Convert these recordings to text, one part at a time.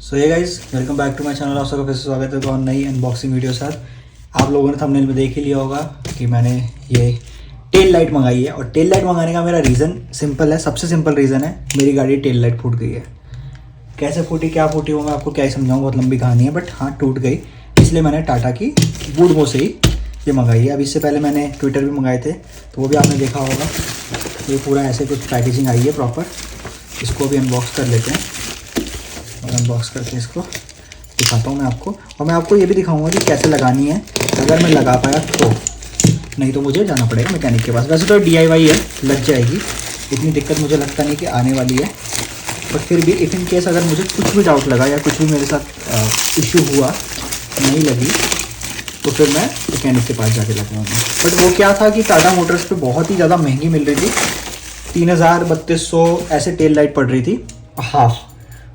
सो ये guys, welcome back to my channel. आप सबका फिर से स्वागत है तो नई अनबॉक्सिंग वीडियो साथ। आप लोगों ने थंबनेल में देख ही लिया होगा कि मैंने ये टेल लाइट मंगाई है। और टेल लाइट मंगाने का मेरा रीज़न सिंपल है, सबसे सिंपल रीज़न है, मेरी गाड़ी टेल लाइट फूट गई है। कैसे फूटी, क्या फूटी, वो मैं आपको क्या ही समझाऊँ, बहुत लंबी कहानी है। बट हाँ, टूट गई, इसलिए मैंने टाटा की वुडमो से ही ये मंगाई है। अब इससे पहले मैंने ट्विटर भी मंगाए थे, तो वो भी आपने देखा होगा। ये पूरा ऐसे कुछ पैकेजिंग आई है प्रॉपर। इसको भी अनबॉक्स कर लेते हैं और अनबॉक्स करके इसको दिखाता हूँ मैं आपको। और मैं आपको ये भी दिखाऊंगा कि कैसे लगानी है, अगर मैं लगा पाया तो, नहीं तो मुझे जाना पड़ेगा मैकेनिक के पास। वैसे तो DIY है, लग जाएगी, इतनी दिक्कत मुझे लगता नहीं कि आने वाली है। बट फिर भी इफ़ इन केस अगर मुझे कुछ भी डाउट लगा या कुछ भी मेरे साथ इश्यू हुआ, नहीं लगी, तो फिर मैं मैकेनिक के पास जाके लगवाऊंगा। बट वो क्या था कि टाटा मोटर्स पे बहुत ही ज़्यादा महंगी मिल रही थी, 3000-3200 ऐसे टेल लाइट पड़ रही थी। हाफ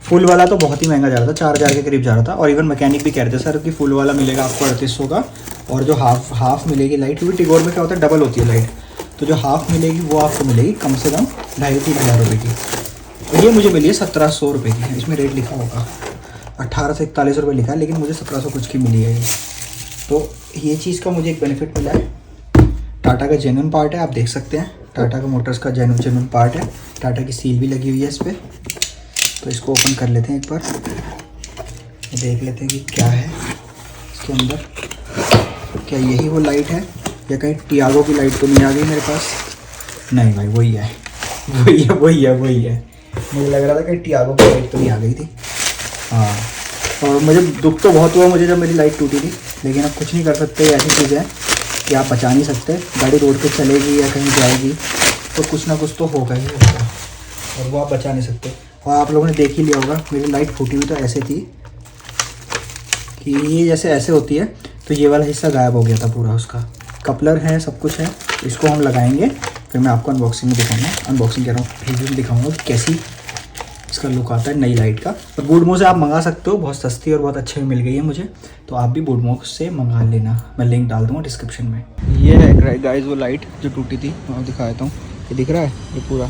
फुल वाला तो बहुत ही महंगा जा रहा था, 4000 के करीब जा रहा था। और इवन मैकेनिक भी कह रहे थे सर कि फुल वाला मिलेगा आपको 3800 का, और जो हाफ मिलेगी लाइट, क्योंकि टिगोर में क्या होता है डबल होती है लाइट, तो जो हाफ मिलेगी वो आपको मिलेगी कम से कम 2500-3000 रुपये की। तो ये मुझे मिली है 1700 रुपये की। इसमें रेट लिखा होगा 18 से 41 रुपये लिखा है, लेकिन मुझे 1700 कुछ की मिली है ये। तो ये चीज़ का मुझे एक बेनिफिट मिला है। टाटा का जेन्युइन पार्ट है, आप देख सकते हैं, टाटा का मोटर्स का जेन्युइन पार्ट है। टाटा की सील भी लगी हुई है इस पर। तो इसको ओपन कर लेते हैं एक बार, देख लेते हैं कि क्या है इसके अंदर। क्या यही वो लाइट है, या कहीं टियागो की लाइट तो नहीं आ गई मेरे पास? नहीं भाई, वही है, वही है। मुझे लग रहा था कि टियागो की लाइट तो नहीं आ गई थी। हाँ, और मुझे दुख तो बहुत हुआ मुझे जब मेरी लाइट टूटी थी, लेकिन अब कुछ नहीं कर सकते। ऐसी चीज़ है कि आप बचा नहीं सकते। गाड़ी रोड पे चलेगी या कहीं जाएगी तो कुछ ना कुछ तो होगा ही होगा, और वो आप बचा नहीं सकते। और आप लोगों ने देख ही लिया होगा, मेरी लाइट फूटी हुई तो ऐसे थी कि ये जैसे ऐसे होती है, तो ये वाला हिस्सा गायब हो गया था पूरा। उसका कपलर है, सब कुछ है। इसको हम लगाएंगे, फिर मैं आपको अनबॉक्सिंग में दिखाऊंगा। अनबॉक्सिंग कह रहा हूँ, रिव्यू में दिखाऊंगा कि कैसी इसका लुक आता है नई लाइट का। और वुडमो से आप मंगा सकते हो, बहुत सस्ती और बहुत अच्छी मिल गई है मुझे, तो आप भी वुडमो से मंगा लेना। मैं लिंक डाल दूँगा डिस्क्रिप्शन में। ये है गाइस वो लाइट जो टूटी थी, मैं दिखा देता हूँ। ये दिख रहा है, ये पूरा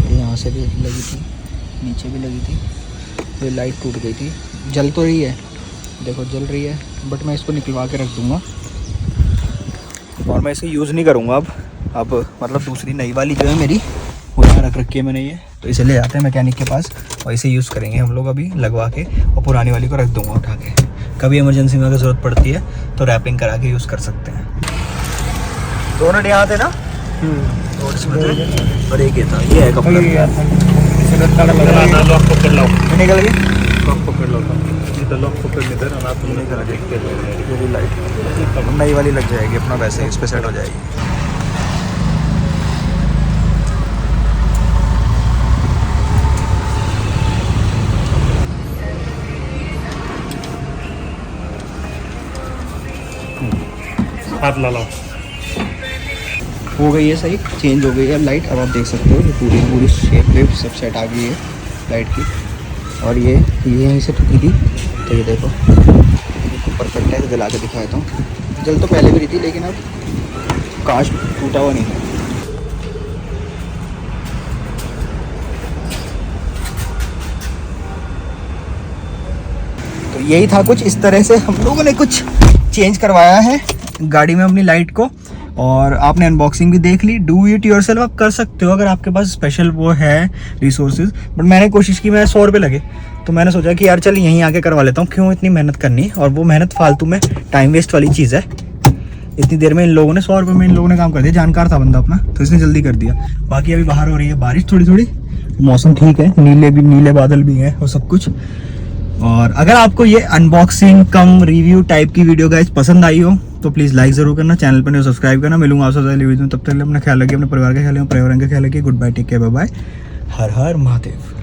यहाँ से भी लगी थी, नीचे भी लगी थी। ये लाइट टूट गई थी, जल तो रही है, देखो जल रही है। बट मैं इसको निकलवा के रख दूँगा और मैं इसे यूज़ नहीं करूँगा अब मतलब दूसरी नई वाली जो है मेरी, वो यहाँ रख रखी है मैंने ये। तो इसे ले जाते हैं मैकेनिक के पास और इसे यूज़ करेंगे हम लोग अभी लगवा के, और पुरानी वाली को रख दूँगा उठा के। कभी इमरजेंसी में अगर ज़रूरत पड़ती है तो रैपिंग करा के यूज़ कर सकते हैं। दोनों यहाँ थे ना, और एक ये था, ये है कपड़ा। लॉक पकड़ लो, निकल गई, लॉक पकड़ लो, लॉक पकड़ इधर और आप निकल गई। ये भी लाइट नई वाली लग जाएगी अपना, वैसे इस पे सेट हो जाएगी। हाथ ला लो, हो गई है सही, चेंज हो गई है लाइट। अब आप देख सकते हो ये पूरी शेप वेप सब सेट आ गई है लाइट की। और ये यहीं से टूटी थी, तो ये देखो परफेक्ट है। जला के दिखाया था, जल तो पहले भी रही थी, लेकिन अब कांच टूटा हुआ नहीं है। तो यही था कुछ इस तरह से हम लोगों ने कुछ चेंज करवाया है गाड़ी में अपनी लाइट को। और आपने अनबॉक्सिंग भी देख ली। डू इट योरसेल्फ आप कर सकते हो अगर आपके पास स्पेशल वो है रिसोर्सेज। बट मैंने कोशिश की, मैं 100 रुपये लगे, तो मैंने सोचा कि यार चल यहीं आके करवा लेता हूँ, क्यों इतनी मेहनत करनी, और वो मेहनत फालतू में टाइम वेस्ट वाली चीज़ है। इतनी देर में इन लोगों ने 100 रुपये में इन लोगों ने काम कर दिया। जानकार था बंदा अपना, तो इसने जल्दी कर दिया। बाकी अभी बाहर हो रही है बारिश थोड़ी थोड़ी, मौसम ठीक है, नीले बादल भी हैं और सब कुछ। और अगर आपको ये अनबॉक्सिंग कम रिव्यू टाइप की वीडियो गाइस पसंद आई हो तो प्लीज़ लाइक ज़रूर करना, चैनल पर नहीं सब्सक्राइब करना। मिलूंगा आपसे अगली वीडियो में, तब तक अपना ख्याल रखिए, अपने परिवार का ख्याल रखिए, पर्यावरण का ख्याल रखिए। Good bye, take care, bye bye, हर हर महादेव।